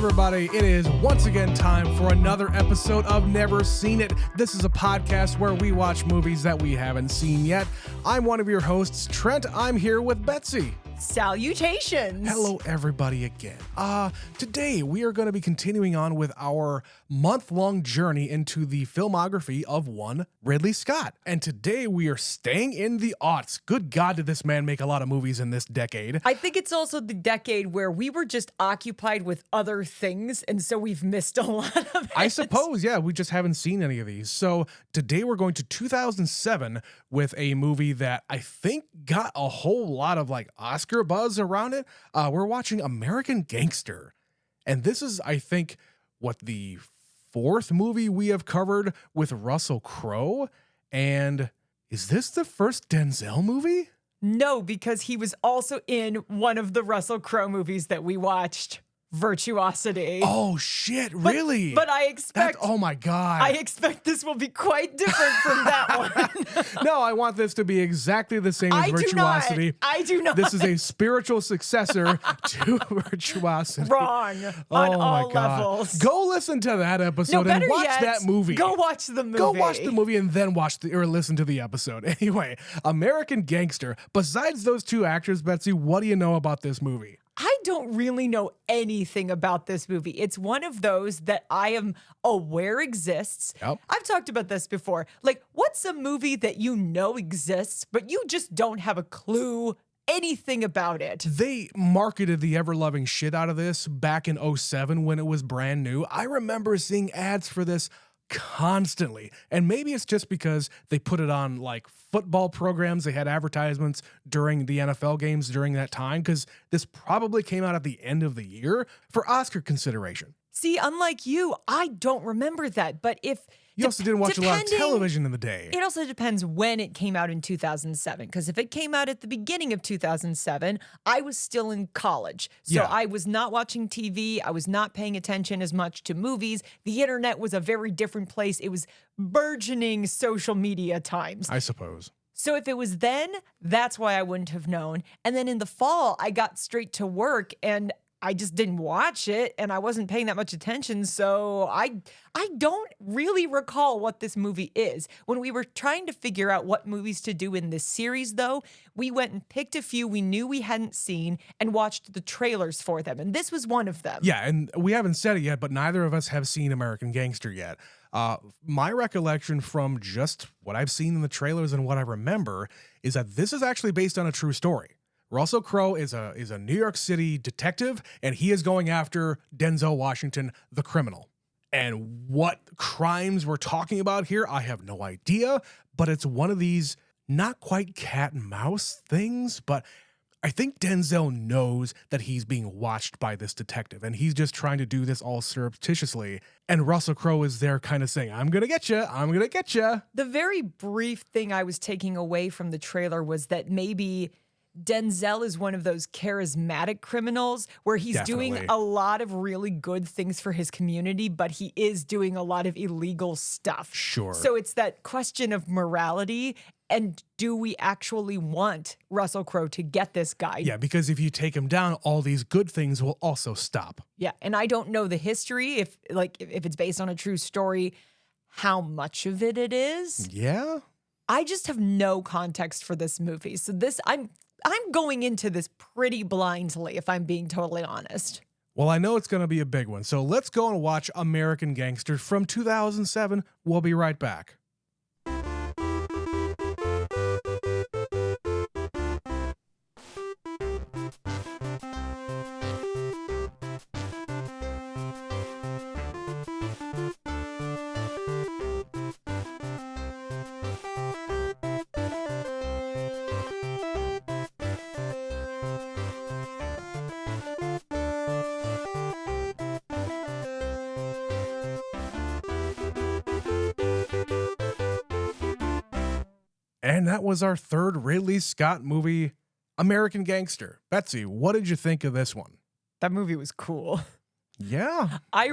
everybody. It is once again time for another episode of Never Seen It. This is a podcast where we watch movies that we haven't seen yet. I'm one of your hosts, Trent. I'm here with Betsy. Salutations. Hello, everybody, again. Today we are going to be continuing on with our month-long journey into the filmography of one Ridley Scott. And today we are staying in the aughts. Good God, did this man make a lot of movies in this decade. I think it's also the decade where we were just occupied with other things, and so we've missed a lot of it. I suppose, yeah, we just haven't seen any of these. So today we're going to 2007 with a movie that I think got a whole lot of Oscar buzz around it. We're watching American Gangster. And this is, I think, the fourth movie we have covered with Russell Crowe. And is this the first Denzel movie? No, because he was also in one of the Russell Crowe movies that we watched, Virtuosity. Oh, shit, really? But I expect... oh, my God. I expect this will be quite different from that one. No, I want this to be exactly the same as Virtuosity. I do not. This is a spiritual successor to Virtuosity. Wrong on all levels. Go listen to that episode and watch that movie. Go watch the movie. Go watch the movie and then listen to the episode. Anyway, American Gangster. Besides those two actors, Betsy, what do you know about this movie? I don't really know anything about this movie. It's one of those that I am aware exists. Yep. I've talked about this before. What's a movie that you know exists, but you just don't have a clue anything about it? They marketed the ever-loving shit out of this back in 2007 when it was brand new. I remember seeing ads for this constantly. And maybe it's just because they put it on football programs. They had advertisements during the NFL games during that time, because this probably came out at the end of the year for Oscar consideration. See, unlike you, I don't remember that. But if you also didn't watch a lot of television in the day. It also depends when it came out in 2007. Because if it came out at the beginning of 2007, I was still in college. So I was not watching TV. I was not paying attention as much to movies. The internet was a very different place. It was burgeoning social media times, I suppose. So if it was then, that's why I wouldn't have known. And then in the fall, I got straight to work and I just didn't watch it and I wasn't paying that much attention. So I don't really recall what this movie is. When we were trying to figure out what movies to do in this series, though, we went and picked a few we knew we hadn't seen and watched the trailers for them. And this was one of them. Yeah, and we haven't said it yet, but neither of us have seen American Gangster yet. My recollection from just what I've seen in the trailers and what I remember is that this is actually based on a true story. Russell Crowe is a New York City detective, and he is going after Denzel Washington, the criminal. And what crimes we're talking about here, I have no idea, but it's one of these not quite cat and mouse things, but I think Denzel knows that he's being watched by this detective, and he's just trying to do this all surreptitiously. And Russell Crowe is there kind of saying, I'm going to get you. I'm going to get you. The very brief thing I was taking away from the trailer was that maybe Denzel is one of those charismatic criminals where he's doing a lot of really good things for his community, but he is doing a lot of illegal stuff. Sure. So it's that question of morality. And do we actually want Russell Crowe to get this guy? Yeah, because if you take him down, all these good things will also stop. Yeah, and I don't know the history, if it's based on a true story, how much of it is. Yeah. I just have no context for this movie. So I'm going into this pretty blindly, if I'm being totally honest. Well, I know it's going to be a big one. So let's go and watch American Gangster from 2007. We'll be right back. And that was our third Ridley Scott movie, American Gangster. Betsy, what did you think of this one? That movie was cool. Yeah. I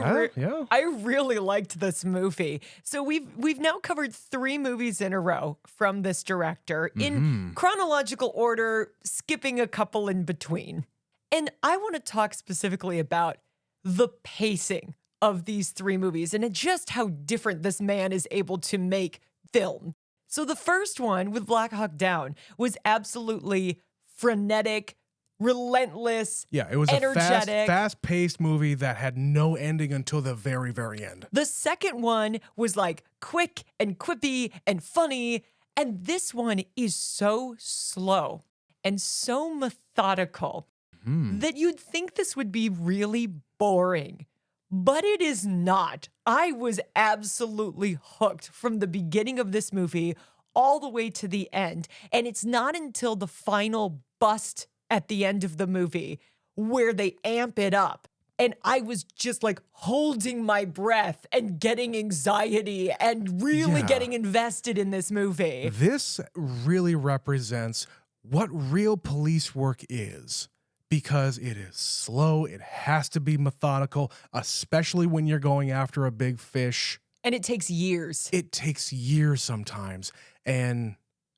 really liked this movie. So we've now covered 3 movies in a row from this director in chronological order, skipping a couple in between. And I want to talk specifically about the pacing of these three movies and just how different this man is able to make film. So the first one with Black Hawk Down was absolutely frenetic, relentless, Yeah, it was energetic. a fast-paced movie that had no ending until the very, very end. The second one was like quick and quippy and funny. And this one is so slow and so methodical that you'd think this would be really boring. But it is not. I was absolutely hooked from the beginning of this movie all the way to the end. And it's not until the final bust at the end of the movie where they amp it up. And I was just like holding my breath and getting anxiety and really getting invested in this movie. This really represents what real police work is. Because it is slow, it has to be methodical, especially when you're going after a big fish. And it takes years. It takes years sometimes. And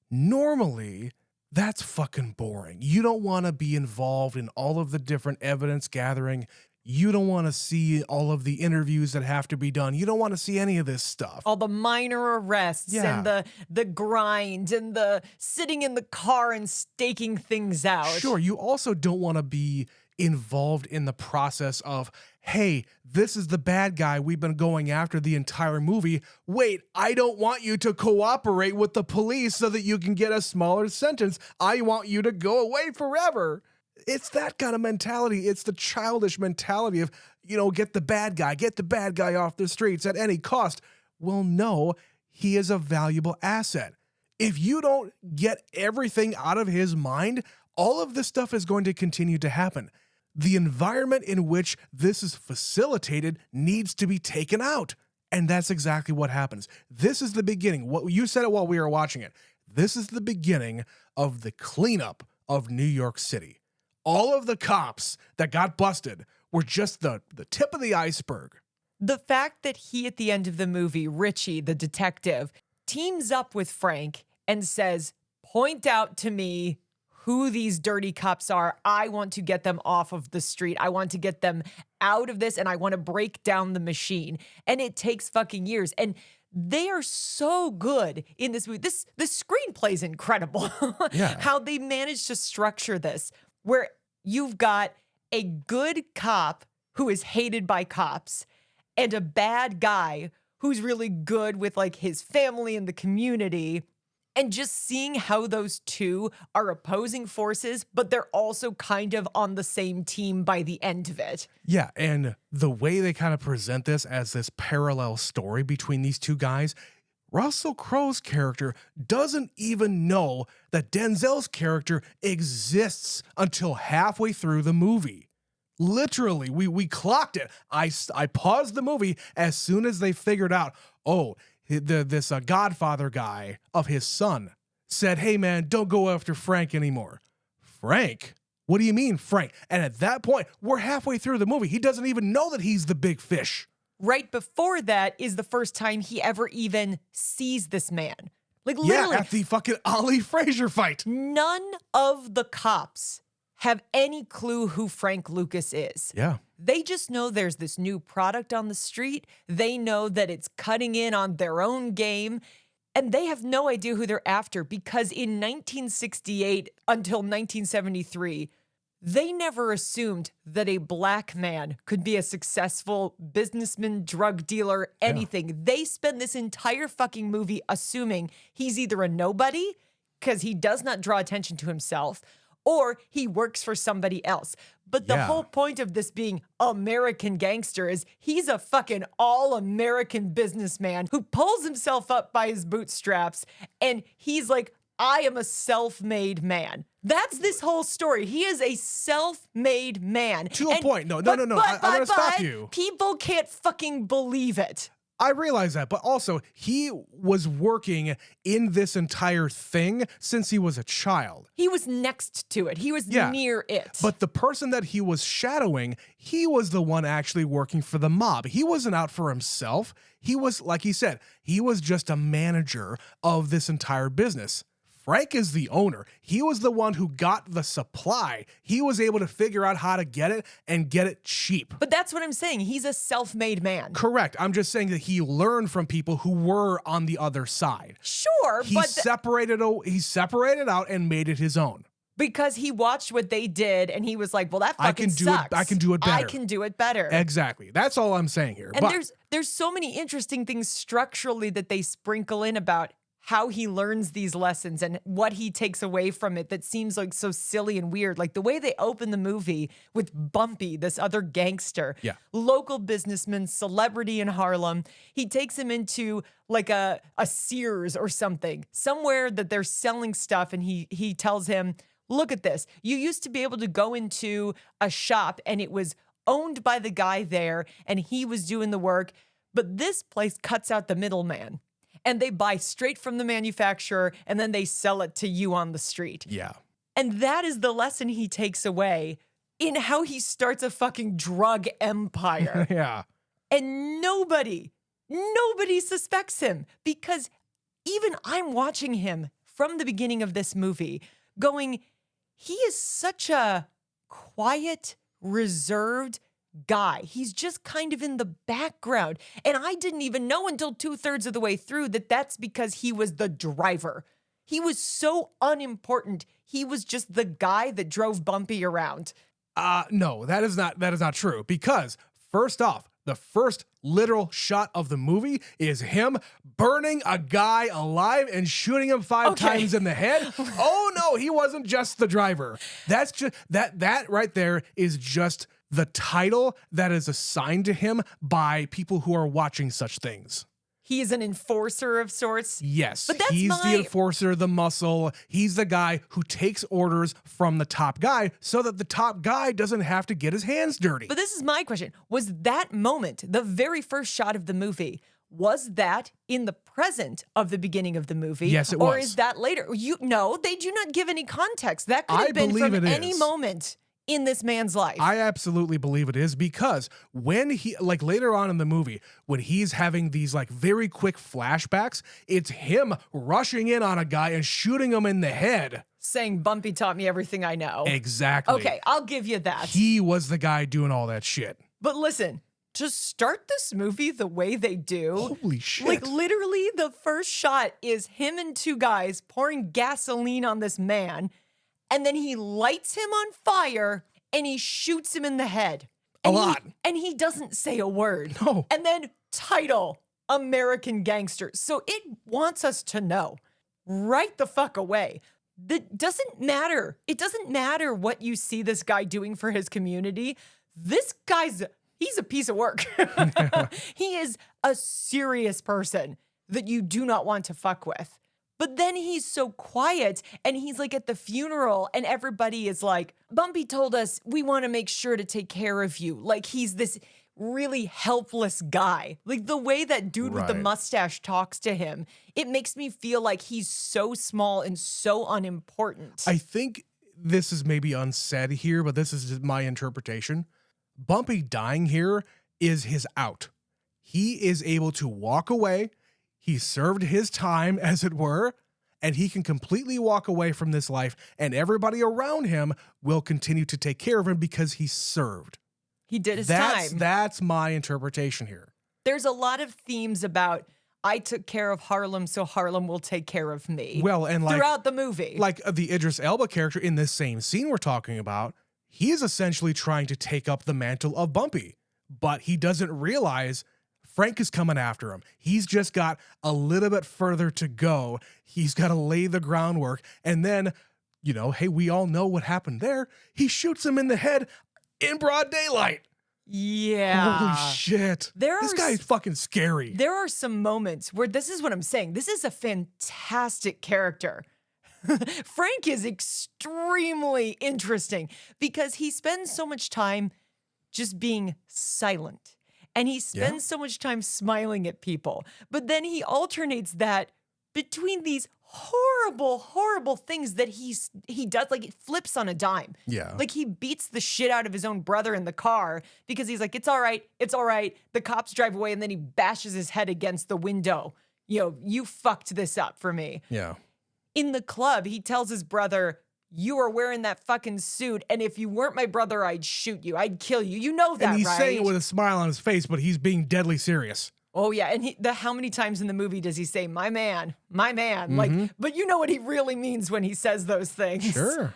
normally, that's fucking boring. You don't want to be involved in all of the different evidence gathering. You don't want to see all of the interviews that have to be done. You don't want to see any of this stuff. All the minor arrests and the grind and the sitting in the car and staking things out. Sure, you also don't want to be involved in the process of, hey, this is the bad guy we've been going after the entire movie. Wait, I don't want you to cooperate with the police so that you can get a smaller sentence. I want you to go away forever. It's that kind of mentality. It's the childish mentality of, get the bad guy off the streets at any cost. Well, no, he is a valuable asset. If you don't get everything out of his mind, all of this stuff is going to continue to happen. The environment in which this is facilitated needs to be taken out. And that's exactly what happens. This is the beginning. What you said it while we were watching it. This is the beginning of the cleanup of New York City. All of the cops that got busted were just the tip of the iceberg. The fact that he, at the end of the movie, Richie, the detective, teams up with Frank and says, point out to me who these dirty cops are. I want to get them off of the street. I want to get them out of this, and I want to break down the machine. And it takes fucking years. And they are so good in this movie. This screenplay is incredible. Yeah. How they managed to structure this, where you've got a good cop who is hated by cops and a bad guy who's really good with like his family and the community. And just seeing how those two are opposing forces, but they're also kind of on the same team by the end of it. Yeah, and the way they kind of present this as this parallel story between these two guys, Russell Crowe's character doesn't even know that Denzel's character exists until halfway through the movie. Literally, we clocked it. I paused the movie as soon as they figured out, this Godfather guy of his son said, hey man, don't go after Frank anymore. Frank? What do you mean, Frank? And at that point, we're halfway through the movie. He doesn't even know that he's the big fish. Right before that is the first time he ever even sees this man. Like literally. Yeah, at the fucking Ali Frazier fight. None of the cops have any clue who Frank Lucas is. Yeah. They just know there's this new product on the street. They know that it's cutting in on their own game. And they have no idea who they're after because in 1968 until 1973, they never assumed that a black man could be a successful businessman, drug dealer, anything. Yeah. They spend this entire fucking movie assuming he's either a nobody because he does not draw attention to himself, or he works for somebody else. But the whole point of this being American Gangster is he's a fucking all-American businessman who pulls himself up by his bootstraps, and he's like, I am a self-made man. That's this whole story. He is a self-made man. To a point. No. I'm going to stop you. People can't fucking believe it. I realize that, but also he was working in this entire thing since he was a child. He was next to it. He was near it. But the person that he was shadowing, he was the one actually working for the mob. He wasn't out for himself. He was, like he said, he was just a manager of this entire business. Frank is the owner. He was the one who got the supply. He was able to figure out how to get it and get it cheap. But that's what I'm saying. He's a self-made man. Correct. I'm just saying that he learned from people who were on the other side. Sure, He but separated out and made it his own. because he watched what they did and he was like, well, that fucking sucks. I can do it better. I can do it better. Exactly. That's all I'm saying here. And but there's so many interesting things structurally that they sprinkle in about how he learns these lessons and what he takes away from it that seems like so silly and weird. Like the way they open the movie with Bumpy, this other gangster, local businessman, celebrity in Harlem. He takes him into like a Sears or something, somewhere that they're selling stuff. And he tells him, look at this. You used to be able to go into a shop and it was owned by the guy there and he was doing the work. But this place cuts out the middleman. And they buy straight from the manufacturer and then they sell it to you on the street. yeah. And that is the lesson he takes away in how he starts a fucking drug empire. Yeah. And nobody suspects him because even I'm watching him from the beginning of this movie going, he is such a quiet, reserved guy. He's just kind of in the background. And I didn't even know until 2/3 of the way through that that's because he was the driver. He was so unimportant. He was just the guy that drove Bumpy around. No, that is not true. Because first off, the first literal shot of the movie is him burning a guy alive and shooting him 5 times in the head. Oh no, he wasn't just the driver. That's just that right there is just the title that is assigned to him by people who are watching such things. He is an enforcer of sorts. Yes, but that's he's the enforcer, the muscle. He's the guy who takes orders from the top guy so that the top guy doesn't have to get his hands dirty. But this is my question. Was that moment, the very first shot of the movie, was that in the present of the beginning of the movie? Yes, it was. Or is that later? No, they do not give any context. That could have been from any moment in this man's life. I absolutely believe it is because when he, like later on in the movie, when he's having these like very quick flashbacks, it's him rushing in on a guy and shooting him in the head. Saying Bumpy taught me everything I know. Exactly. Okay, I'll give you that. He was the guy doing all that shit. But listen, to start this movie the way they do, holy shit. Like literally the first shot is him and 2 guys pouring gasoline on this man. And then he lights him on fire and he shoots him in the head. And and he doesn't say a word. No. And then title, American Gangster. So it wants us to know right the fuck away. That doesn't matter. It doesn't matter what you see this guy doing for his community. This guy's, he's a piece of work. He is a serious person that you do not want to fuck with. But then he's so quiet and he's like at the funeral and everybody is like, Bumpy told us we want to make sure to take care of you. Like he's this really helpless guy. Like the way that dude with the mustache talks to him, it makes me feel like he's so small and so unimportant. I think this is maybe unsaid here, but this is just my interpretation. Bumpy dying here is his out. He is able to walk away. He served his time, as it were, and he can completely walk away from this life, and everybody around him will continue to take care of him because he served. He did his time. That's my interpretation here. There's a lot of themes about I took care of Harlem, so Harlem will take care of me. Well, and like throughout the movie. Like the Idris Elba character in this same scene we're talking about, he is essentially trying to take up the mantle of Bumpy, but he doesn't realize Frank is coming after him. He's just got a little bit further to go. He's got to lay the groundwork. And then, you know, hey, we all know what happened there. He shoots him in the head in broad daylight. Yeah. Holy shit. This guy is fucking scary. There are some moments where this is what I'm saying. This is a fantastic character. Frank is extremely interesting because he spends so much time just being silent. And he spends so much time smiling at people. But then he alternates that between these horrible, horrible things that he does. Like, it flips on a dime. Yeah. Like, he beats the shit out of his own brother in the car because he's like, it's all right. It's all right. The cops drive away, and then he bashes his head against the window. You know, you fucked this up for me. Yeah. In the club, he tells his brother, you are wearing that fucking suit, and if you weren't my brother, I'd shoot you. I'd kill you. You know that, right? And he's saying it with a smile on his face, but he's being deadly serious. Oh, yeah. And how many times in the movie does he say, my man, my man? Like, but you know what he really means when he says those things. Sure.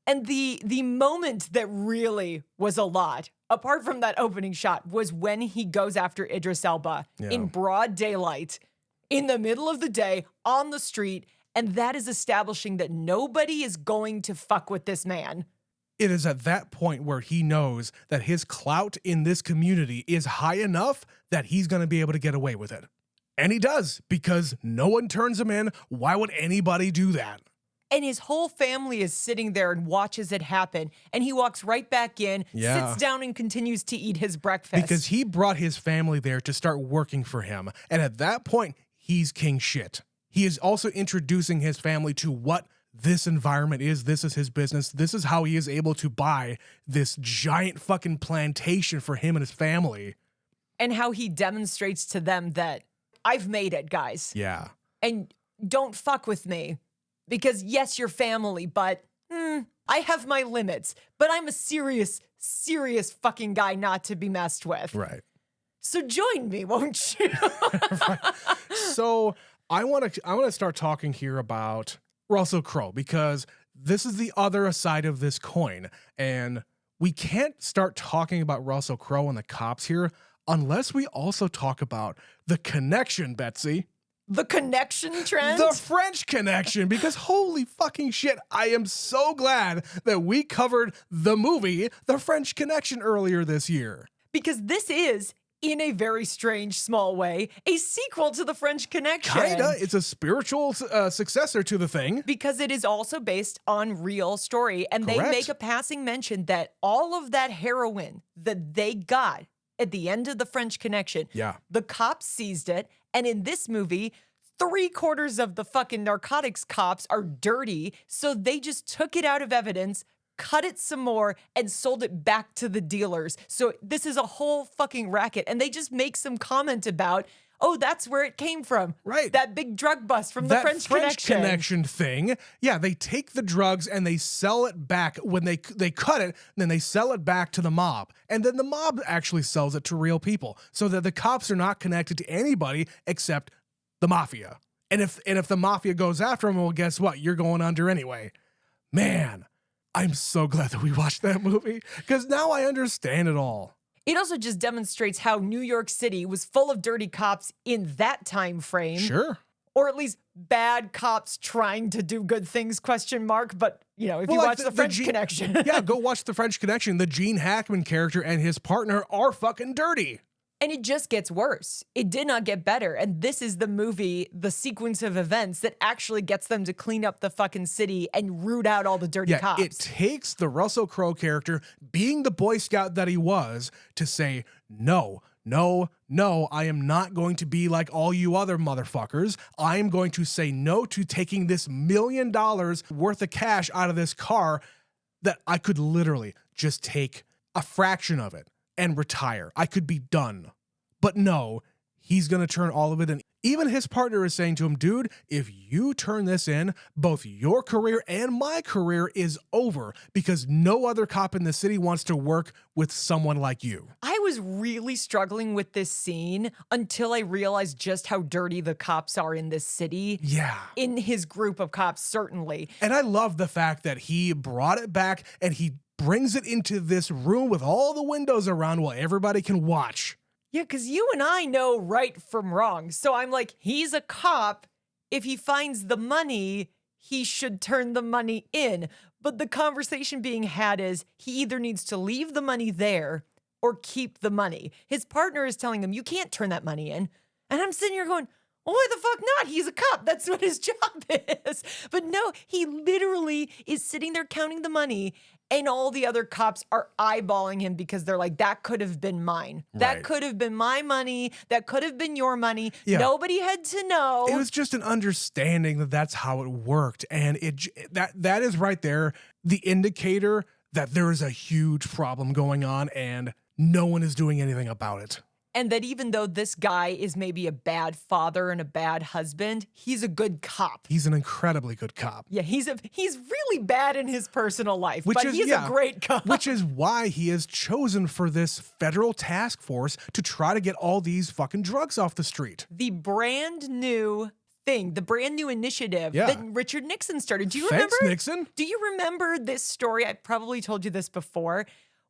And the moment that really was a lot, apart from that opening shot, was when he goes after Idris Elba in broad daylight, in the middle of the day, on the street, and that is establishing that nobody is going to fuck with this man. It is at that point where he knows that his clout in this community is high enough that he's going to be able to get away with it. And he does, because no one turns him in. Why would anybody do that? And his whole family is sitting there and watches it happen. And he walks right back in, sits down and continues to eat his breakfast. Because he brought his family there to start working for him. And at that point, he's king shit. He is also introducing his family to what this environment is. This is his business. This is how he is able to buy this giant fucking plantation for him and his family. And how he demonstrates to them that I've made it, guys. Yeah. And don't fuck with me. Because yes, you're family, but I have my limits. But I'm a serious, serious fucking guy not to be messed with. Right. So join me, won't you? Right. So I want to start talking here about Russell Crowe, because this is the other side of this coin. And we can't start talking about Russell Crowe and the cops here unless we also talk about the connection, Betsy. The connection trend? The French connection, because holy fucking shit, I am so glad that we covered the movie The French Connection earlier this year. Because this is, in a very strange, small way, a sequel to The French Connection. Kinda. It's a spiritual successor to the thing. Because it is also based on real story. And Correct. They make a passing mention that all of that heroin that they got at the end of The French Connection, the cops seized it. And in this movie, 3/4 of the fucking narcotics cops are dirty. So they just took it out of evidence, cut it some more, and sold it back to the dealers. So this is a whole fucking racket. And they just make some comment about, oh, that's where it came from. Right. That big drug bust from the French Connection thing. Yeah, they take the drugs and they sell it back. When they cut it, then they sell it back to the mob. And then the mob actually sells it to real people, so that the cops are not connected to anybody except the mafia. And if the mafia goes after them, well, guess what? You're going under anyway. Man, I'm so glad that we watched that movie, because now I understand it all. It also just demonstrates how New York City was full of dirty cops in that time frame. Sure. Or at least bad cops trying to do good things, ? But, you know, if you watch the French Connection. Yeah, go watch The French Connection. The Gene Hackman character and his partner are fucking dirty. And it just gets worse. It did not get better. And this is the movie, the sequence of events that actually gets them to clean up the fucking city and root out all the dirty cops. It takes the Russell Crowe character, being the Boy Scout that he was, to say, no, I am not going to be like all you other motherfuckers. I am going to say no to taking this $1 million worth of cash out of this car that I could literally just take a fraction of it and retire. I could be done. But no, he's going to turn all of it in. Even his partner is saying to him, dude, if you turn this in, both your career and my career is over, because no other cop in the city wants to work with someone like you. I was really struggling with this scene until I realized just how dirty the cops are in this city. Yeah. In his group of cops, certainly. And I love the fact that he brought it back and he brings it into this room with all the windows around while everybody can watch. Yeah, because you and I know right from wrong. So I'm like, he's a cop. If he finds the money, he should turn the money in. But the conversation being had is he either needs to leave the money there or keep the money. His partner is telling him, you can't turn that money in. And I'm sitting here going, why the fuck not? He's a cop. That's what his job is. But no, he literally is sitting there counting the money, and all the other cops are eyeballing him because they're like, that could have been mine. Right. That could have been my money. That could have been your money. Yeah. Nobody had to know. It was just an understanding that that's how it worked. And that is right there, the indicator that there is a huge problem going on and no one is doing anything about it. And that even though this guy is maybe a bad father and a bad husband, he's a good cop. He's an incredibly good cop. Yeah, he's really bad in his personal life, but he's a great cop. Which is why he is chosen for this federal task force to try to get all these fucking drugs off the street. The brand new thing, the brand new initiative that Richard Nixon started. Do you remember? Thanks, Nixon. Do you remember this story? I probably told you this before.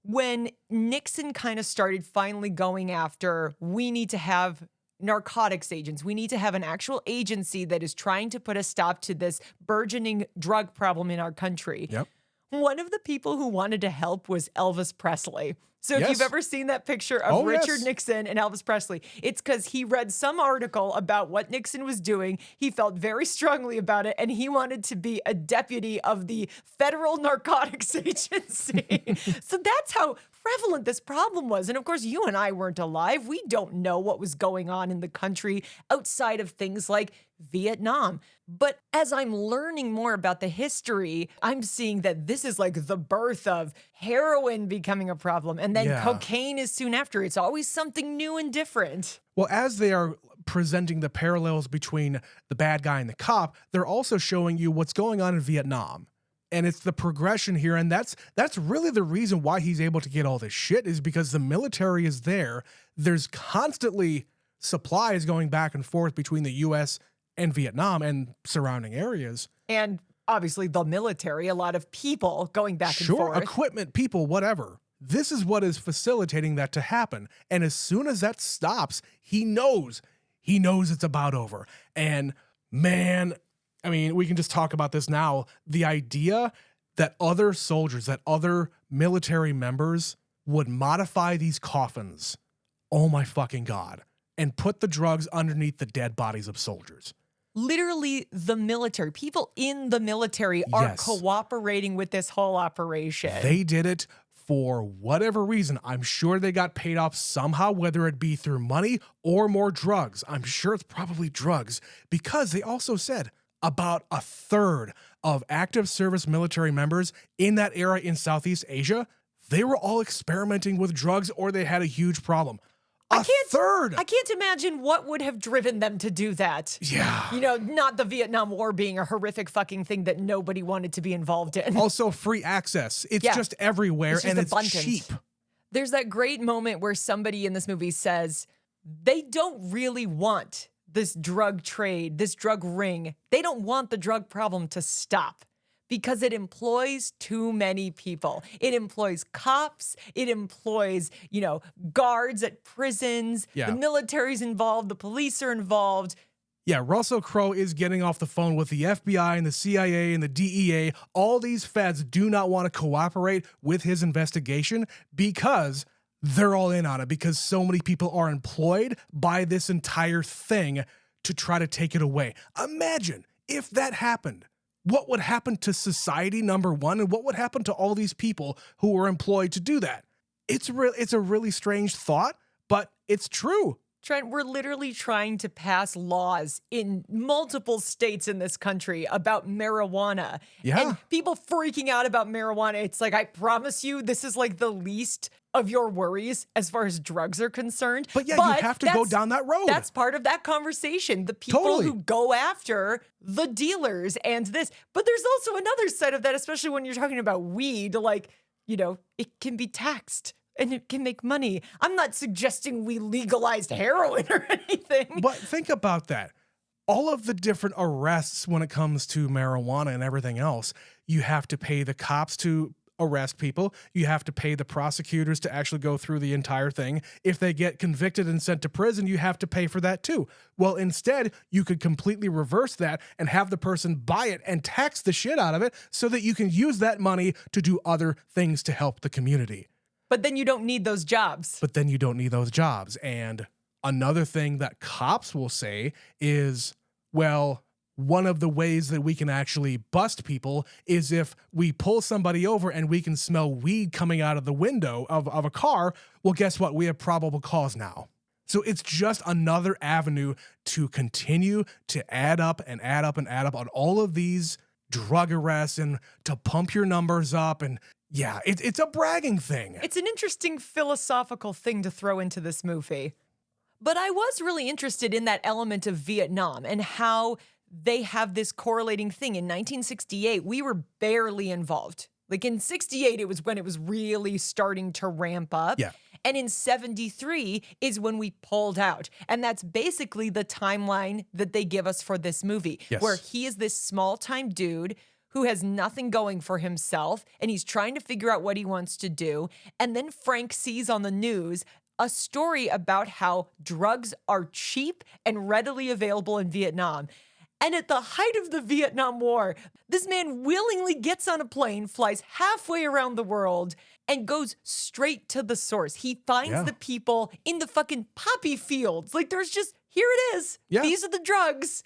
When Nixon kind of started finally going after, we need to have narcotics agents. We need to have an actual agency that is trying to put a stop to this burgeoning drug problem in our country. Yep. One of the people who wanted to help was Elvis Presley. So if you've ever seen that picture of Richard Nixon and Elvis Presley, it's because he read some article about what Nixon was doing. He felt very strongly about it, and he wanted to be a deputy of the Federal Narcotics Agency. So that's how prevalent this problem was. And of course, you and I weren't alive. We don't know what was going on in the country outside of things like Vietnam. But as I'm learning more about the history, I'm seeing that this is like the birth of heroin becoming a problem. And then cocaine is soon after. It's always something new and different. Well, as they are presenting the parallels between the bad guy and the cop, they're also showing you what's going on in Vietnam. And it's the progression here. And that's really the reason why he's able to get all this shit, is because the military is there. There's constantly supplies going back and forth between the U.S. and Vietnam and surrounding areas. And obviously the military, a lot of people going back and forth. Sure, equipment, people, whatever. This is what is facilitating that to happen. And as soon as that stops, he knows it's about over. And man, I mean, we can just talk about this now. The idea that other soldiers, that other military members would modify these coffins, oh my fucking God, and put the drugs underneath the dead bodies of soldiers. Literally the military, people in the military are cooperating with this whole operation. They did it for whatever reason. I'm sure they got paid off somehow, whether it be through money or more drugs. I'm sure it's probably drugs, because they also said about a third of active service military members in that era in Southeast Asia, they were all experimenting with drugs or they had a huge problem. A third. I can't imagine what would have driven them to do that. Yeah. You know, not the Vietnam War being a horrific fucking thing that nobody wanted to be involved in. Also, free access. It's just everywhere, it's just and abundant. It's cheap. There's that great moment where somebody in this movie says they don't really want this drug trade, this drug ring. They don't want the drug problem to stop, because it employs too many people. It employs cops. It employs, guards at prisons. Yeah. The military's involved. The police are involved. Yeah, Russell Crowe is getting off the phone with the FBI and the CIA and the DEA. All these feds do not want to cooperate with his investigation because they're all in on it, because so many people are employed by this entire thing to try to take it away. Imagine if that happened. What would happen to society, number one, and what would happen to all these people who were employed to do that? It's a really strange thought, but it's true. Trent, we're literally trying to pass laws in multiple states in this country about marijuana. Yeah. And people freaking out about marijuana. It's like, I promise you, this is like the least of your worries as far as drugs are concerned. But yeah, you have to go down that road. That's part of that conversation. The people who go after the dealers and this. But there's also another side of that, especially when you're talking about weed, like, it can be taxed and it can make money. I'm not suggesting we legalized heroin or anything. But think about that. All of the different arrests when it comes to marijuana and everything else, you have to pay the cops to arrest people. You have to pay the prosecutors to actually go through the entire thing. If they get convicted and sent to prison, you have to pay for that too. Well, instead, you could completely reverse that and have the person buy it and tax the shit out of it so that you can use that money to do other things to help the community. But then you don't need those jobs. And another thing that cops will say is, well, one of the ways that we can actually bust people is if we pull somebody over and we can smell weed coming out of the window of a car. Well, guess what? We have probable cause now. So it's just another avenue to continue to add up and add up and add up on all of these drug arrests and to pump your numbers up. And yeah, it's a bragging thing. It's an interesting philosophical thing to throw into this movie. But I was really interested in that element of Vietnam and how they have this correlating thing. In 1968, we were barely involved. Like in 68, it was when it was really starting to ramp up. Yeah. And in 73 is when we pulled out. And that's basically the timeline that they give us for this movie, Yes. where he is this small-time dude who has nothing going for himself, and he's trying to figure out what he wants to do. And then Frank sees on the news a story about how drugs are cheap and readily available in Vietnam. And at the height of the Vietnam War, this man willingly gets on a plane, flies halfway around the world, and goes straight to the source. He finds the people in the fucking poppy fields. Like, there's just, here it is. Yeah. These are the drugs.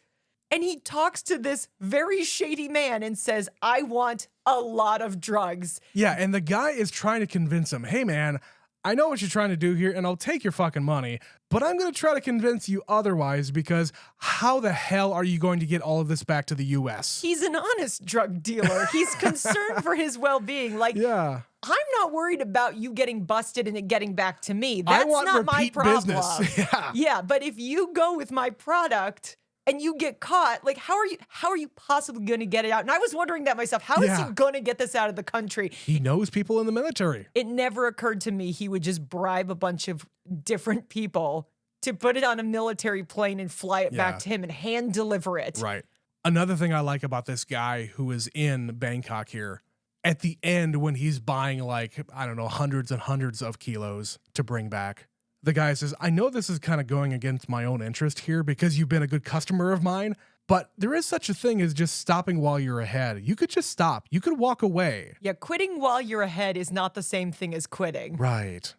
And he talks to this very shady man and says, I want a lot of drugs. Yeah, and the guy is trying to convince him, hey man, I know what you're trying to do here, and I'll take your fucking money, but I'm going to try to convince you otherwise, because how the hell are you going to get all of this back to the U.S.? He's an honest drug dealer. He's concerned for his well-being. Like, Yeah. I'm not worried about you getting busted and it getting back to me. I That's want not my repeat problem. business. Yeah. Yeah, but if you go with my product and you get caught, like, how are you possibly going to get it out? And I was wondering that myself. How is he going to get this out of the country? He knows people in the military. It never occurred to me he would just bribe a bunch of different people to put it on a military plane and fly it back to him and hand deliver it. Right. Another thing I like about this guy who is in Bangkok here, at the end when he's buying like, I don't know, hundreds and hundreds of kilos to bring back, the guy says, I know this is kind of going against my own interest here because you've been a good customer of mine, but there is such a thing as just stopping while you're ahead. You could just stop. You could walk away. Yeah, quitting while you're ahead is not the same thing as quitting. Right.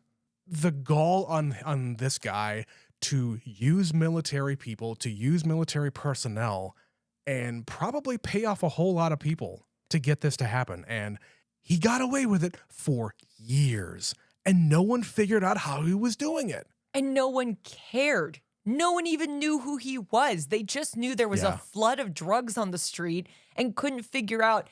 The gall on this guy to use military people, to use military personnel, and probably pay off a whole lot of people to get this to happen. And he got away with it for years. And no one figured out how he was doing it. And no one cared. No one even knew who he was. They just knew there was a flood of drugs on the street and couldn't figure out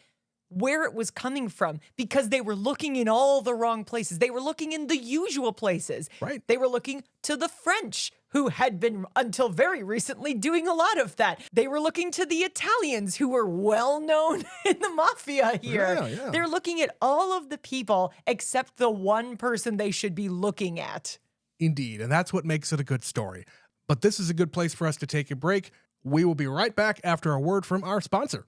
where it was coming from because they were looking in all the wrong places. They were looking in the usual places. Right. They were looking to the French, who had been, until very recently, doing a lot of that. They were looking to the Italians, who were well known in the mafia here. Yeah. They're looking at all of the people except the one person they should be looking at. Indeed, and that's what makes it a good story. But this is a good place for us to take a break. We will be right back after a word from our sponsor.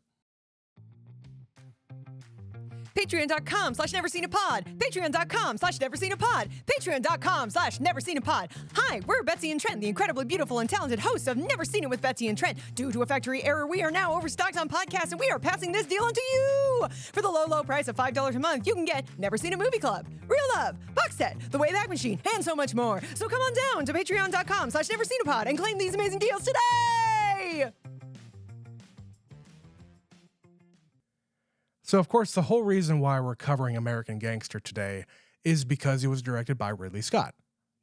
Patreon.com/neverseenapod. Patreon.com/neverseenapod. Patreon.com/neverseenapod. Hi, we're Betsy and Trent, the incredibly beautiful and talented hosts of Never Seen It with Betsy and Trent. Due to a factory error, we are now overstocked on podcasts, and we are passing this deal on to you. For the low, low price of $5 a month, you can get Never Seen It Movie Club, Real Love, Box Set, The Wayback Machine, and so much more. So come on down to Patreon.com/neverseenapod and claim these amazing deals today. So, of course, the whole reason why we're covering American Gangster today is because it was directed by Ridley Scott.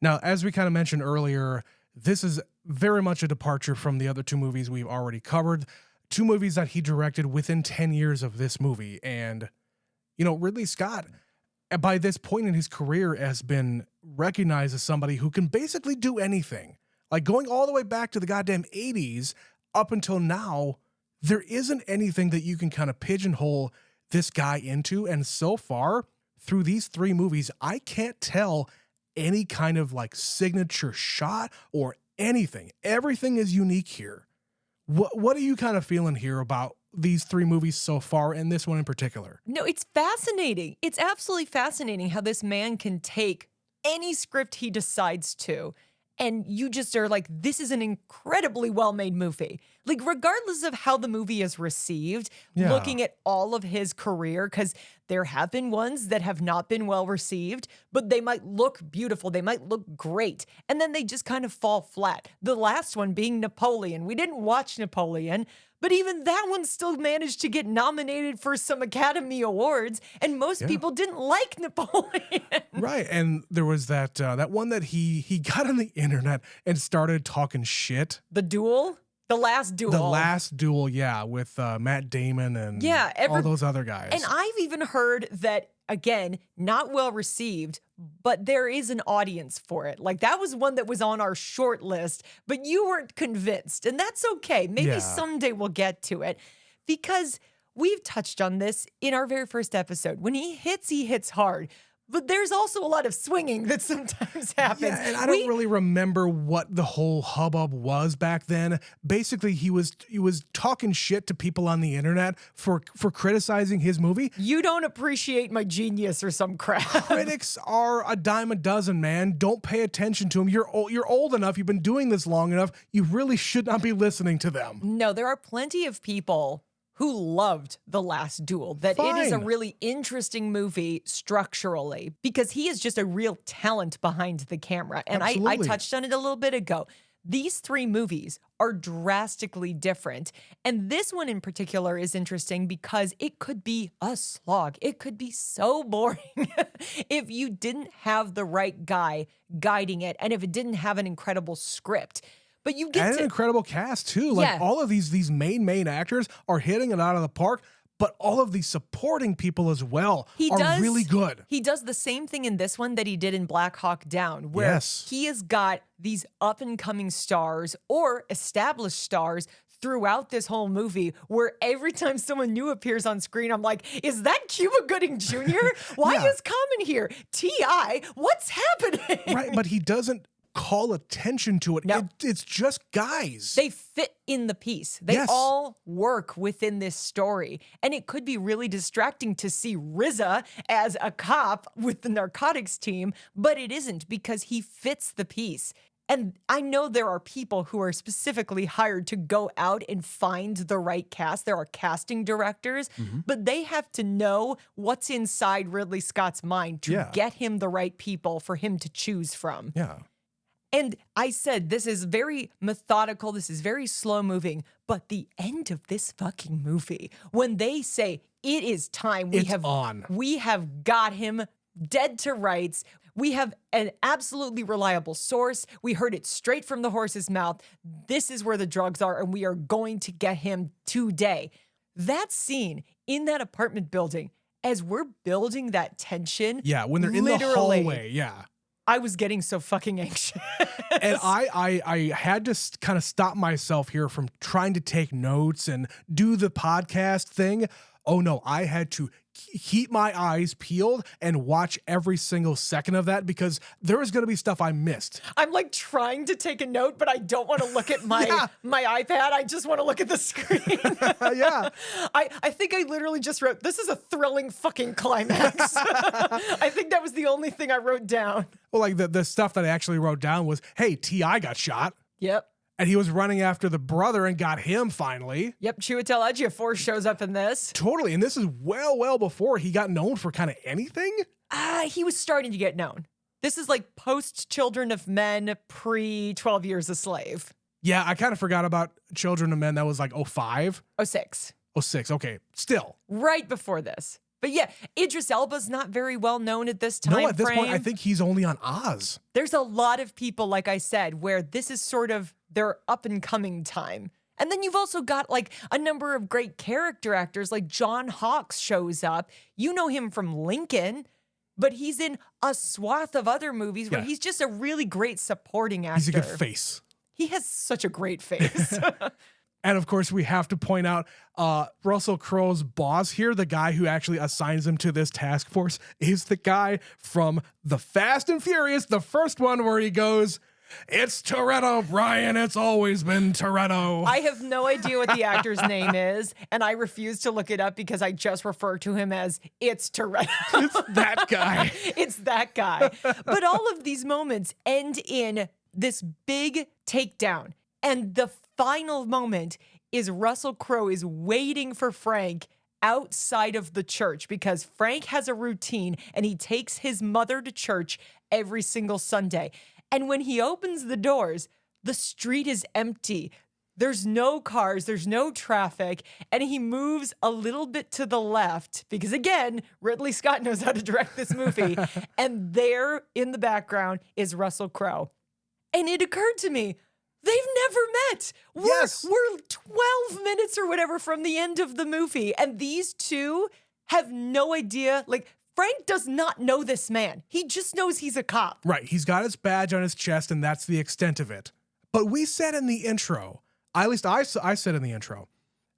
Now, as we kind of mentioned earlier, this is very much a departure from the other two movies we've already covered, two movies that he directed within 10 years of this movie. And, you know, Ridley Scott, by this point in his career, has been recognized as somebody who can basically do anything. Like, going all the way back to the goddamn 80s up until now, there isn't anything that you can kind of pigeonhole this guy into. And so far, through these three movies, I can't tell any kind of like signature shot or anything. Everything is unique here. What are you kind of feeling here about these three movies so far, and this one in particular? No, it's fascinating. It's absolutely fascinating how this man can take any script he decides to, and you just are like, this is an incredibly well-made movie. Like, regardless of how the movie is received, looking at all of his career, because there have been ones that have not been well received, but they might look beautiful. They might look great. And then they just kind of fall flat. The last one being Napoleon. We didn't watch Napoleon, but even that one still managed to get nominated for some Academy Awards, and most people didn't like Napoleon. Right, and there was that one that he got on the internet and started talking shit. The Duel? The Last Duel. The Last Duel, yeah, with Matt Damon and all those other guys. And I've even heard that, again, not well received, but there is an audience for it. Like, that was one that was on our short list, but you weren't convinced. And that's okay. Maybe someday we'll get to it. Because we've touched on this in our very first episode. When he hits hard. But there's also a lot of swinging that sometimes happens. Yeah, and I don't really remember what the whole hubbub was back then. Basically, he was talking shit to people on the internet for criticizing his movie. You don't appreciate my genius or some crap. Critics are a dime a dozen, man. Don't pay attention to them. You're old enough. You've been doing this long enough. You really should not be listening to them. No, there are plenty of people who loved The Last Duel, that it is a really interesting movie structurally, because he is just a real talent behind the camera. And I touched on it a little bit ago. These three movies are drastically different. And this one in particular is interesting because it could be a slog. It could be so boring if you didn't have the right guy guiding it and if it didn't have an incredible script. But you get an incredible cast too. Like all of these main actors are hitting it out of the park, but all of these supporting people as well are really good. He does the same thing in this one that he did in Black Hawk Down, where he has got these up and coming stars or established stars throughout this whole movie, where every time someone new appears on screen, I'm like, is that Cuba Gooding Jr.? Why is Common here? T.I., what's happening? Right, but he doesn't call attention to it. No. It's just guys. They fit in the piece. They all work within this story. And it could be really distracting to see RZA as a cop with the narcotics team, but it isn't, because he fits the piece. And I know there are people who are specifically hired to go out and find the right cast. There are casting directors, but they have to know what's inside Ridley Scott's mind to get him the right people for him to choose from. Yeah. And I said, this is very methodical, this is very slow moving, but the end of this fucking movie, when they say, it is time, we have got him dead to rights, we have an absolutely reliable source, we heard it straight from the horse's mouth, this is where the drugs are, and we are going to get him today. That scene in that apartment building, as we're building that tension. Yeah, when they're in the hallway, I was getting so fucking anxious. And I had to kind of stop myself here from trying to take notes and do the podcast thing. Oh no, I had to keep my eyes peeled and watch every single second of that, because there was going to be stuff I missed. I'm like trying to take a note, but I don't want to look at my iPad. I just want to look at the screen. I think I literally just wrote, this is a thrilling fucking climax. I think that was the only thing I wrote down. Well, like the stuff that I actually wrote down was, hey, T.I. got shot. Yep. And he was running after the brother and got him finally. Yep, Chiwetel Ejiofor shows up in this. Totally, and this is well before he got known for kind of anything. He was starting to get known. This is like post Children of Men, pre 12 Years a Slave. Yeah, I kind of forgot about Children of Men. That was like 05? 06. 06, okay, still. Right before this. But yeah, Idris Elba's not very well known at this time. No, at this point, I think he's only on Oz. There's a lot of people, like I said, where this is sort of their up and coming time. And then you've also got like a number of great character actors, like John Hawkes shows up. You know him from Lincoln, but he's in a swath of other movies where he's just a really great supporting actor. He's a good face. He has such a great face. And of course, we have to point out Russell Crowe's boss here, the guy who actually assigns him to this task force, is the guy from The Fast and Furious, the first one where he goes, "It's Toretto, Brian. It's always been Toretto." I have no idea what the actor's name is, and I refuse to look it up because I just refer to him as It's Toretto. It's that guy. It's that guy. But all of these moments end in this big takedown. And the final moment is Russell Crowe is waiting for Frank outside of the church, because Frank has a routine and he takes his mother to church every single Sunday. And when he opens the doors, the street is empty. There's no cars, there's no traffic, and he moves a little bit to the left because, again, Ridley Scott knows how to direct this movie. And there in the background is Russell Crowe. And it occurred to me, They've never met. Yes. We're 12 minutes or whatever from the end of the movie. And these two have no idea. Like, Frank does not know this man. He just knows he's a cop. Right. He's got his badge on his chest, and that's the extent of it. But we said in the intro, at least I said in the intro,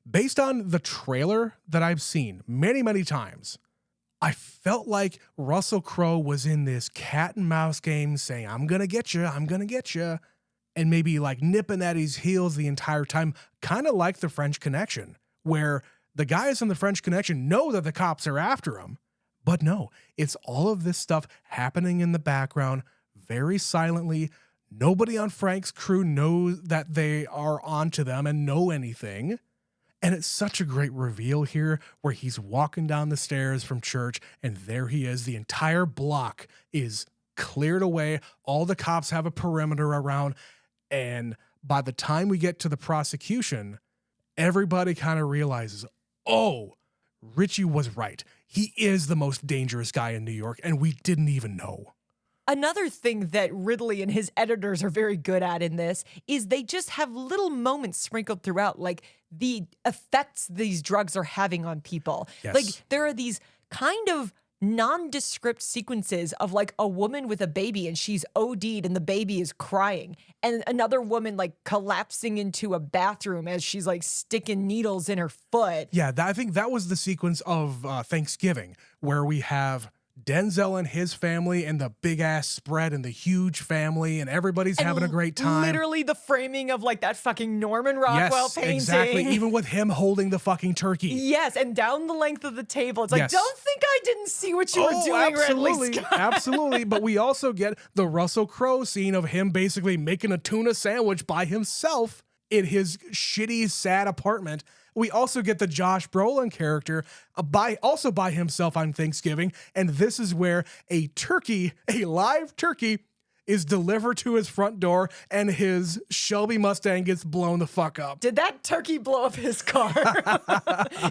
based on the trailer that I've seen many, many times, I felt like Russell Crowe was in this cat and mouse game saying, I'm going to get you, I'm going to get you, and maybe like nipping at his heels the entire time, kind of like the French Connection, where the guys in the French Connection know that the cops are after him. But no, it's all of this stuff happening in the background very silently. Nobody on Frank's crew knows that they are onto them and know anything. And it's such a great reveal here where he's walking down the stairs from church and there he is. The entire block is cleared away. All the cops have a perimeter around. And by the time we get to the prosecution, everybody kind of realizes, oh, Richie was right. He is the most dangerous guy in New York, and we didn't even know. Another thing that Ridley and his editors are very good at in this is they just have little moments sprinkled throughout, like the effects these drugs are having on people. Yes. Like there are these kind of nondescript sequences of like a woman with a baby and she's OD'd and the baby is crying, and another woman like collapsing into a bathroom as she's like sticking needles in her foot. Yeah, I think that was the sequence of Thanksgiving where we have Denzel and his family and the big ass spread and the huge family and everybody's having a great time. Literally the framing of like that fucking Norman Rockwell painting. Exactly. Even with him holding the fucking turkey. Yes, and down the length of the table. It's like, Yes. don't think I didn't see what you were doing, Ridley Scott. Absolutely. But we also get the Russell Crowe scene of him basically making a tuna sandwich by himself in his shitty, sad apartment. We also get the Josh Brolin character by himself on Thanksgiving. And this is where a live turkey, is delivered to his front door and his Shelby Mustang gets blown the fuck up. Did that turkey blow up his car?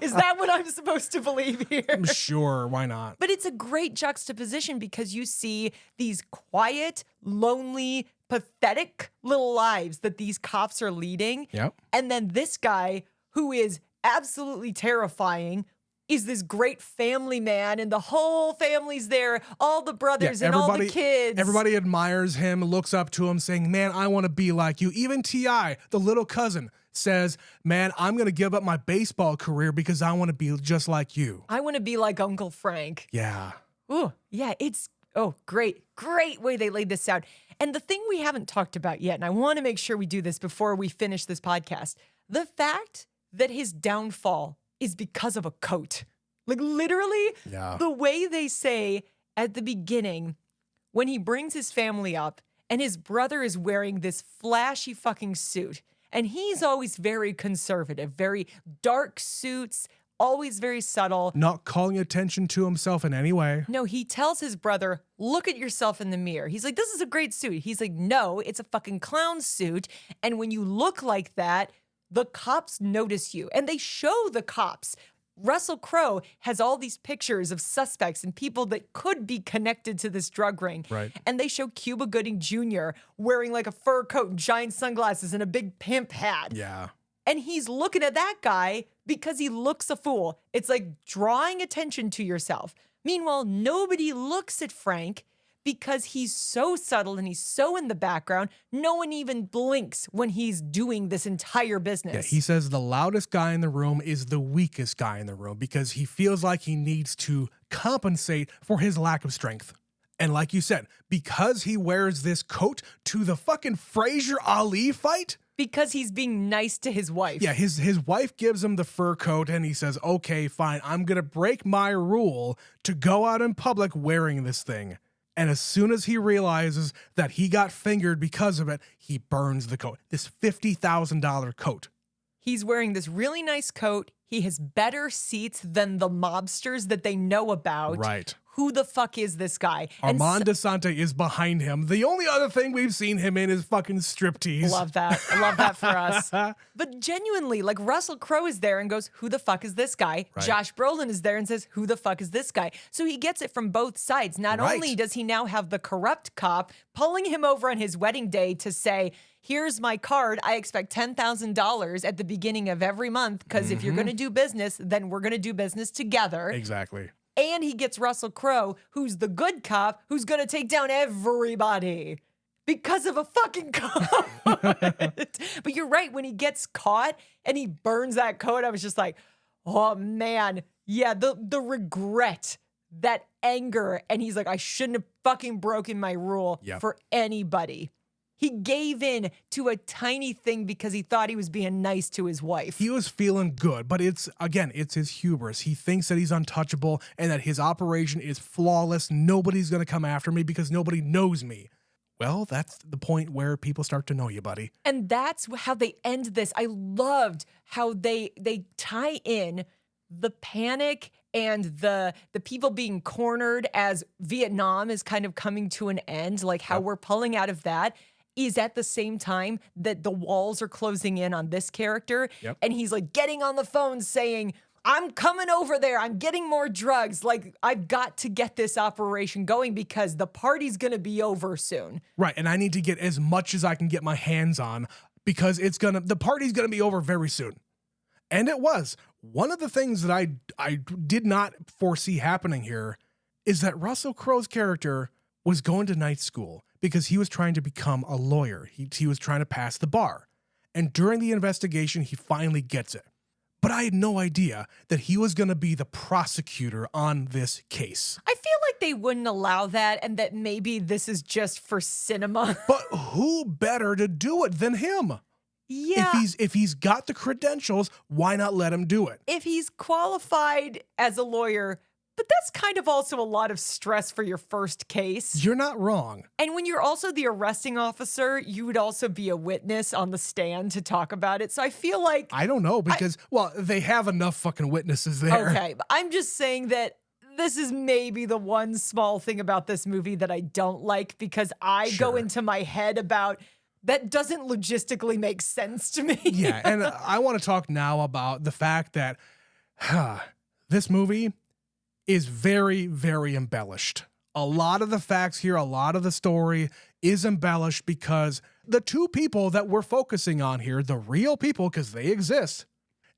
Is that what I'm supposed to believe here? Sure, why not? But it's a great juxtaposition because you see these quiet, lonely, pathetic little lives that these cops are leading. Yep. And then this guy, who is absolutely terrifying, is this great family man, and the whole family's there, all the brothers and all the kids. Everybody admires him, looks up to him, saying, man, I want to be like you. Even T.I., the little cousin, says, man, I'm going to give up my baseball career because I want to be just like you. I want to be like Uncle Frank. Yeah. Ooh, yeah, it's, great way they laid this out. And the thing we haven't talked about yet, and I want to make sure we do this before we finish this podcast, the fact that his downfall is because of a coat. Like literally, the way they say at the beginning, when he brings his family up and his brother is wearing this flashy fucking suit, and he's always very conservative, very dark suits, always very subtle. Not calling attention to himself in any way. No, he tells his brother, look at yourself in the mirror. He's like, this is a great suit. He's like, no, it's a fucking clown suit. And when you look like that, the cops notice you. And they show the cops. Russell Crowe has all these pictures of suspects and people that could be connected to this drug ring. Right. And they show Cuba Gooding Jr. wearing like a fur coat and giant sunglasses and a big pimp hat. Yeah. And he's looking at that guy because he looks a fool. It's like drawing attention to yourself. Meanwhile, nobody looks at Frank because he's so subtle and he's so in the background. No one even blinks when he's doing this entire business. Yeah, he says the loudest guy in the room is the weakest guy in the room because he feels like he needs to compensate for his lack of strength. And like you said, because he wears this coat to the fucking Frazier Ali fight. Because he's being nice to his wife. Yeah, his wife gives him the fur coat and he says, okay, fine, I'm going to break my rule to go out in public wearing this thing. And as soon as he realizes that he got fingered because of it, he burns the coat. This $50,000 coat. He's wearing this really nice coat. He has better seats than the mobsters that they know about. Right. who the fuck is this guy? Armand DeSante is behind him. The only other thing we've seen him in is fucking striptease. Love that. I love that for us. But genuinely, like Russell Crowe is there and goes, who the fuck is this guy? Right. Josh Brolin is there and says, who the fuck is this guy? So he gets it from both sides. Not only does he now have the corrupt cop pulling him over on his wedding day to say, here's my card. I expect $10,000 at the beginning of every month because if you're going to do business, then we're going to do business together. Exactly. And he gets Russell Crowe, who's the good cop, who's going to take down everybody because of a fucking coat. But you're right. When he gets caught and he burns that coat, I was just like, oh, man. Yeah, the regret, that anger. And he's like, I shouldn't have fucking broken my rule for anybody. He gave in to a tiny thing because he thought he was being nice to his wife. He was feeling good, but it's his hubris. He thinks that he's untouchable and that his operation is flawless. Nobody's going to come after me because nobody knows me. Well, that's the point where people start to know you, buddy. And that's how they end this. I loved how they tie in the panic and the people being cornered as Vietnam is kind of coming to an end, like how we're pulling out of that. Is at the same time that the walls are closing in on this character. Yep. And he's like getting on the phone saying, I'm coming over there. I'm getting more drugs. Like, I've got to get this operation going because the party's going to be over soon. Right. And I need to get as much as I can get my hands on because the party's going to be over very soon. And it was. One of the things that I did not foresee happening here is that Russell Crowe's character was going to night school because he was trying to become a lawyer. He was trying to pass the bar. And during the investigation, he finally gets it. But I had no idea that he was going to be the prosecutor on this case. I feel like they wouldn't allow that and that maybe this is just for cinema. But who better to do it than him? Yeah. If he's got the credentials, why not let him do it? If he's qualified as a lawyer, but that's kind of also a lot of stress for your first case. You're not wrong. And when you're also the arresting officer, you would also be a witness on the stand to talk about it. So I feel like... I don't know because, they have enough fucking witnesses there. Okay, but I'm just saying that this is maybe the one small thing about this movie that I don't like because I go into my head about... That doesn't logistically make sense to me. Yeah, and I want to talk now about the fact that this movie is very, very embellished. A lot of the facts here, a lot of the story is embellished because the two people that we're focusing on here, the real people, because they exist,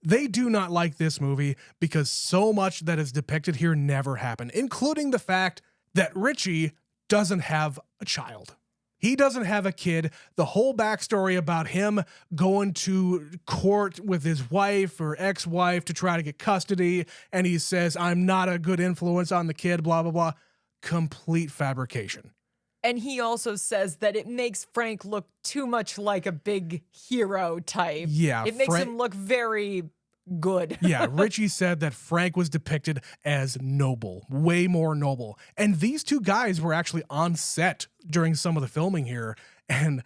they do not like this movie because so much that is depicted here never happened, including the fact that Richie doesn't have a child. He doesn't have a kid. The whole backstory about him going to court with his wife or ex-wife to try to get custody, and he says, I'm not a good influence on the kid, blah, blah, blah. Complete fabrication. And he also says that it makes Frank look too much like a big hero type. Yeah. It makes him look very good. Yeah, Richie said that Frank was depicted as noble, way more noble. And these two guys were actually on set during some of the filming here. And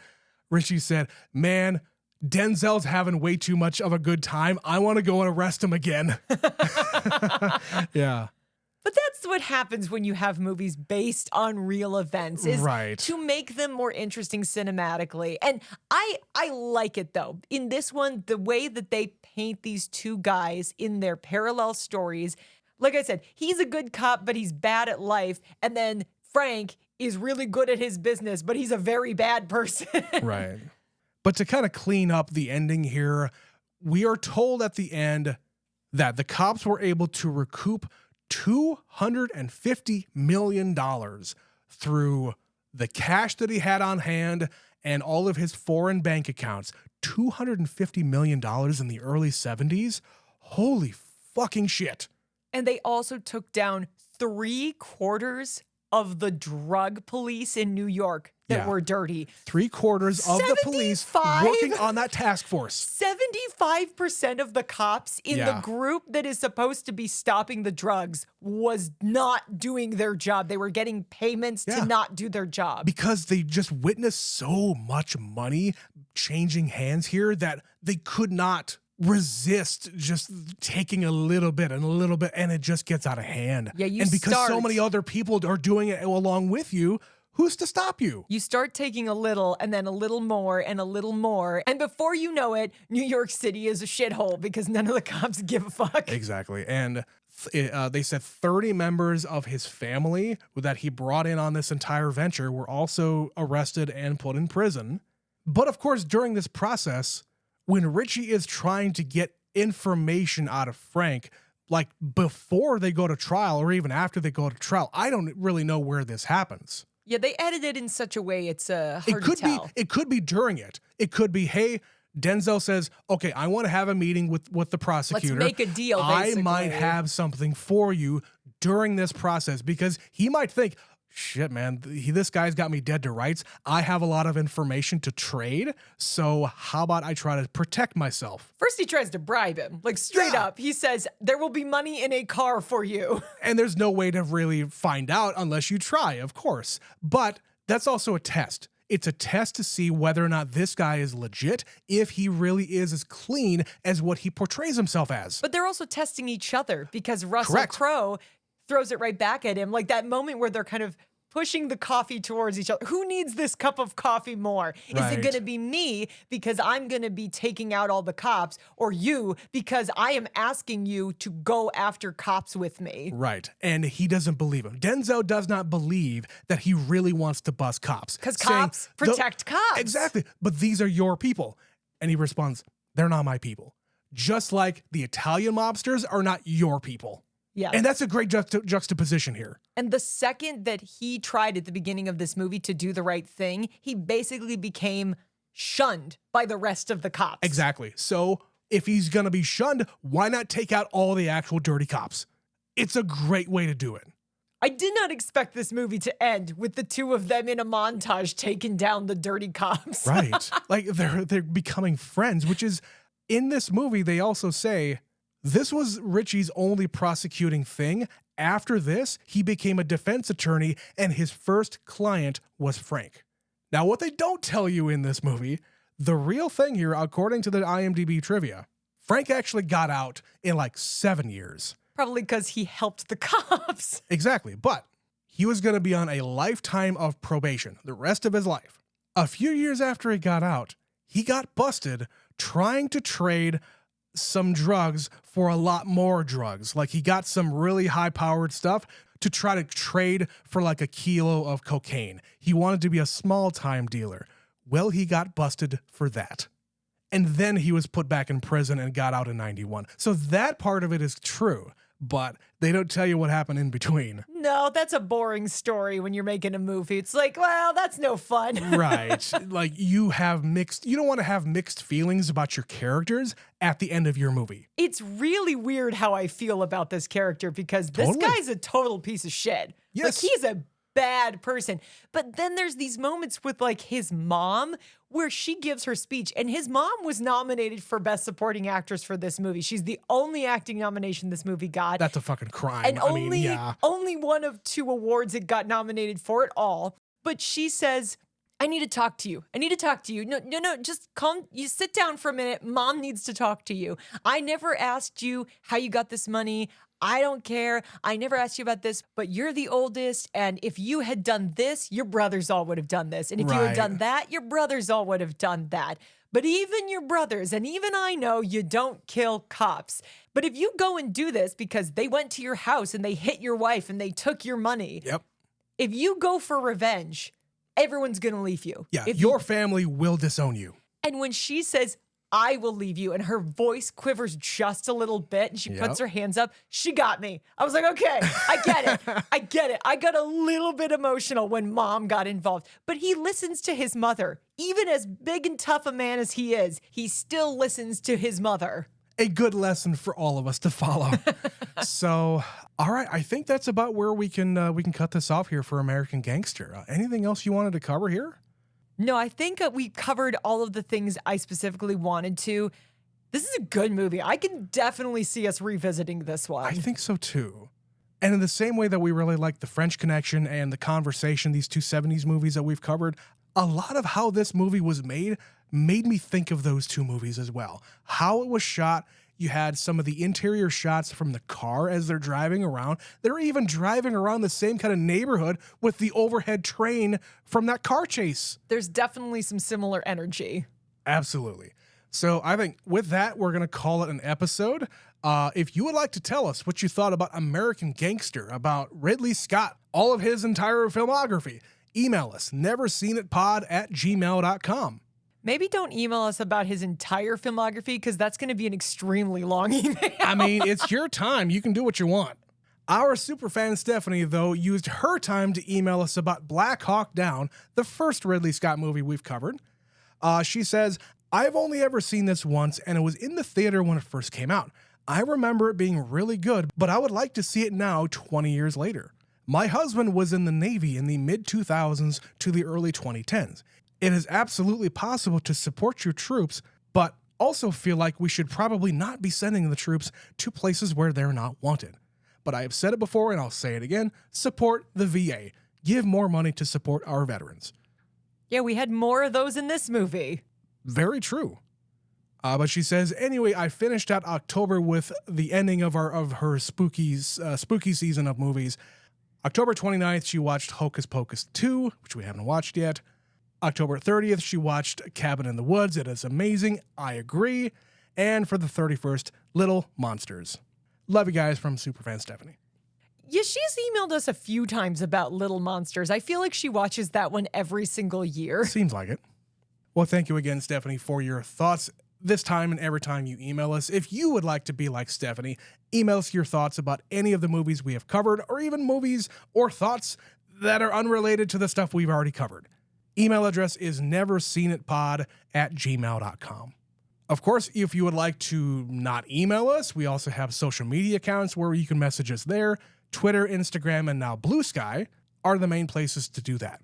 Richie said, man, Denzel's having way too much of a good time. I want to go and arrest him again. Yeah. But that's what happens when you have movies based on real events, is to make them more interesting cinematically. And I like it, though. In this one, the way that they paint these two guys in their parallel stories, like I said, he's a good cop, but he's bad at life. And then Frank is really good at his business, but he's a very bad person. Right. But to kind of clean up the ending here, we are told at the end that the cops were able to recoup $250 million through the cash that he had on hand and all of his foreign bank accounts. $250 million in the early 70s? Holy fucking shit. And they also took down 3/4 of the drug police in New York that were dirty. 3/4 of the police working on that task force. 75% of the cops in the group that is supposed to be stopping the drugs was not doing their job. They were getting payments to not do their job. Because they just witnessed so much money changing hands here that they could not resist just taking a little bit and a little bit, and it just gets out of hand. Yeah, and because so many other people are doing it along with you, who's to stop you? You start taking a little and then a little more and a little more. And before you know it, New York City is a shithole because none of the cops give a fuck. Exactly. And they said 30 members of his family that he brought in on this entire venture were also arrested and put in prison. But of course, during this process, when Richie is trying to get information out of Frank, like before they go to trial or even after they go to trial, I don't really know where this happens. Yeah, they edited in such a way it's hard to tell. It could be during it. It could be, hey, Denzel says, okay, I want to have a meeting with the prosecutor. Let's make a deal, basically. I might have something for you during this process, because he might think, shit, man, this guy's got me dead to rights. I have a lot of information to trade, so how about I try to protect myself? First, he tries to bribe him, like straight up. He says, there will be money in a car for you. And there's no way to really find out unless you try, of course. But that's also a test. It's a test to see whether or not this guy is legit, if he really is as clean as what he portrays himself as. But they're also testing each other, because Russell Crowe throws it right back at him. Like that moment where they're kind of pushing the coffee towards each other. Who needs this cup of coffee more? Is it going to be me because I'm going to be taking out all the cops, or you because I am asking you to go after cops with me? Right. And he doesn't believe him. Denzel does not believe that he really wants to bust cops. Because cops protect cops. Exactly. But these are your people. And he responds, they're not my people. Just like the Italian mobsters are not your people. Yeah. And that's a great juxtaposition here. And the second that he tried at the beginning of this movie to do the right thing, he basically became shunned by the rest of the cops. Exactly. So if he's going to be shunned, why not take out all the actual dirty cops? It's a great way to do it. I did not expect this movie to end with the two of them in a montage taking down the dirty cops. Right. Like they're becoming friends, which is, in this movie, they also say, this was Richie's only prosecuting thing. After this, he became a defense attorney, and his first client was Frank. Now, what they don't tell you in this movie, the real thing here, according to the IMDb trivia, Frank actually got out in like 7 years. Probably because he helped the cops. Exactly. But he was going to be on a lifetime of probation the rest of his life. A few years after he got out, he got busted trying to trade some drugs for a lot more drugs. Like he got some really high-powered stuff to try to trade for like a kilo of cocaine. He wanted to be a small-time dealer. Well, he got busted for that. And then he was put back in prison and got out in 91. So that part of it is true, but they don't tell you what happened in between. No, that's a boring story when you're making a movie. It's like, well, that's no fun. Right. Like you don't want to have mixed feelings about your characters at the end of your movie. It's really weird how I feel about this character, because this guy's a total piece of shit. Yes. Like he's a bad person. But then there's these moments with like his mom where she gives her speech, and his mom was nominated for Best Supporting Actress for this movie. She's the only acting nomination this movie got. That's a fucking crime. And only one of 2 awards it got nominated for it all. But she says, I need to talk to you. I need to talk to you. No, just calm. You sit down for a minute. Mom needs to talk to you. I never asked you how you got this money. I don't care. I never asked you about this, but you're the oldest. And if you had done this, your brothers all would have done this. And if you had done that, your brothers all would have done that. But even your brothers, and even I know you don't kill cops. But if you go and do this because they went to your house and they hit your wife and they took your money. Yep. If you go for revenge, everyone's going to leave you. Yeah, your family will disown you. And when she says, I will leave you, and her voice quivers just a little bit, and she puts her hands up, she got me. I was like, okay, I get it. I get it. I got a little bit emotional when Mom got involved. But he listens to his mother. Even as big and tough a man as he is, he still listens to his mother. A good lesson for all of us to follow. So, all right, I think that's about where we can cut this off here for American Gangster. Anything else you wanted to cover here? No, I think we covered all of the things I specifically wanted to. This is a good movie. I can definitely see us revisiting this one. I think so too. And in the same way that we really like The French Connection and The Conversation, these two 70s movies that we've covered, a lot of how this movie was made made me think of those two movies as well. How it was shot. You had some of the interior shots from the car as they're driving around. They're even driving around the same kind of neighborhood with the overhead train from that car chase. There's definitely some similar energy. Absolutely. So I think with that, we're going to call it an episode. If you would like to tell us what you thought about American Gangster, about Ridley Scott, all of his entire filmography, email us, neverseenitpod@gmail.com. Maybe don't email us about his entire filmography because that's going to be an extremely long email. I mean, it's your time. You can do what you want. Our superfan Stephanie, though, used her time to email us about Black Hawk Down, the first Ridley Scott movie we've covered. She says, I've only ever seen this once, and it was in the theater when it first came out. I remember it being really good, but I would like to see it now 20 years later. My husband was in the Navy in the mid-2000s to the early 2010s. It is absolutely possible to support your troops, but also feel like we should probably not be sending the troops to places where they're not wanted. But I have said it before and I'll say it again, support the VA. Give more money to support our veterans. Yeah, we had more of those in this movie. Very true. But she says, anyway, I finished out October with the ending of her spooky season of movies. October 29th, she watched Hocus Pocus 2, which we haven't watched yet. October 30th, she watched Cabin in the Woods. It is amazing. I agree. And for the 31st, Little Monsters. Love you guys from Superfan Stephanie. Yeah, she's emailed us a few times about Little Monsters. I feel like she watches that one every single year. Seems like it. Well, thank you again, Stephanie, for your thoughts this time and every time you email us. If you would like to be like Stephanie, email us your thoughts about any of the movies we have covered, or even movies or thoughts that are unrelated to the stuff we've already covered. Email address is neverseenitpod@gmail.com. Of course, if you would like to not email us, we also have social media accounts where you can message us there. Twitter, Instagram, and now Blue Sky are the main places to do that.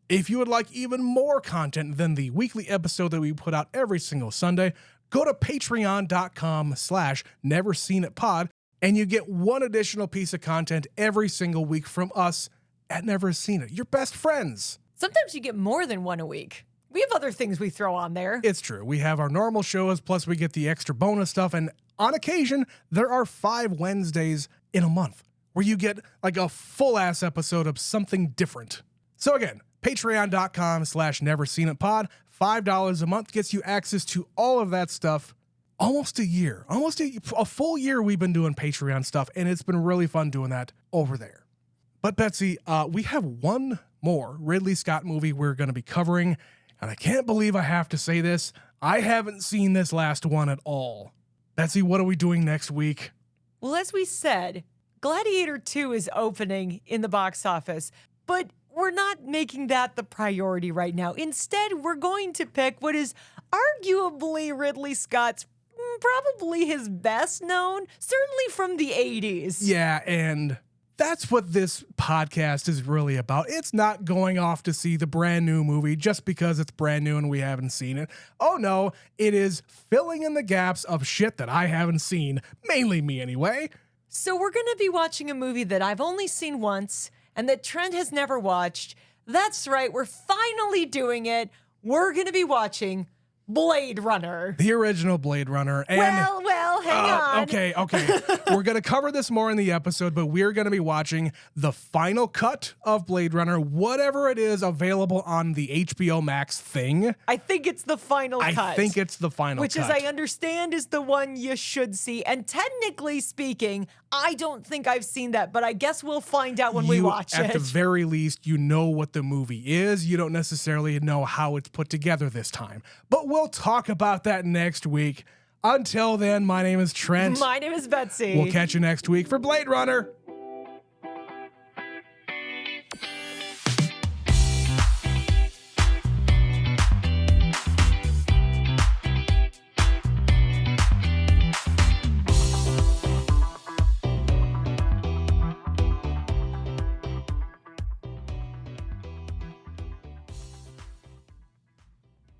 If you would like even more content than the weekly episode that we put out every single Sunday, go to patreon.com/neverseenitpod and you get one additional piece of content every single week from us at Never Seen It, your best friends. Sometimes you get more than one a week. We have other things we throw on there. It's true. We have our normal shows, plus we get the extra bonus stuff. And on occasion, there are 5 Wednesdays in a month where you get like a full-ass episode of something different. So again, patreon.com/neverseenitpod. $5 a month gets you access to all of that stuff. Almost a year. Almost a full year we've been doing Patreon stuff, and it's been really fun doing that over there. But Betsy, we have one more Ridley Scott movie we're going to be covering, and I can't believe I have to say this. I haven't seen this last one at all. Betsy, what are we doing next week? Well, as we said, Gladiator 2 is opening in the box office, but we're not making that the priority right now. Instead, we're going to pick what is arguably Ridley Scott's probably his best known, certainly from the 80s. Yeah, and that's what this podcast is really about. It's not going off to see the brand new movie just because it's brand new and we haven't seen it. Oh no, it is filling in the gaps of shit that I haven't seen, mainly me anyway. So we're going to be watching a movie that I've only seen once and that Trent has never watched. That's right, we're finally doing it. We're going to be watching Blade Runner. The original Blade Runner. And well, hang on. Okay. We're going to cover this more in the episode, but we're going to be watching the final cut of Blade Runner, whatever it is available on the HBO Max thing. I think it's the final cut. I think it's the final which, cut. as I understand, is the one you should see. And technically speaking, I don't think I've seen that, but I guess we'll find out when we watch it. At the very least, you know what the movie is. You don't necessarily know how it's put together this time. But we'll talk about that next week. Until then, my name is Trent. My name is Betsy. We'll catch you next week for Blade Runner.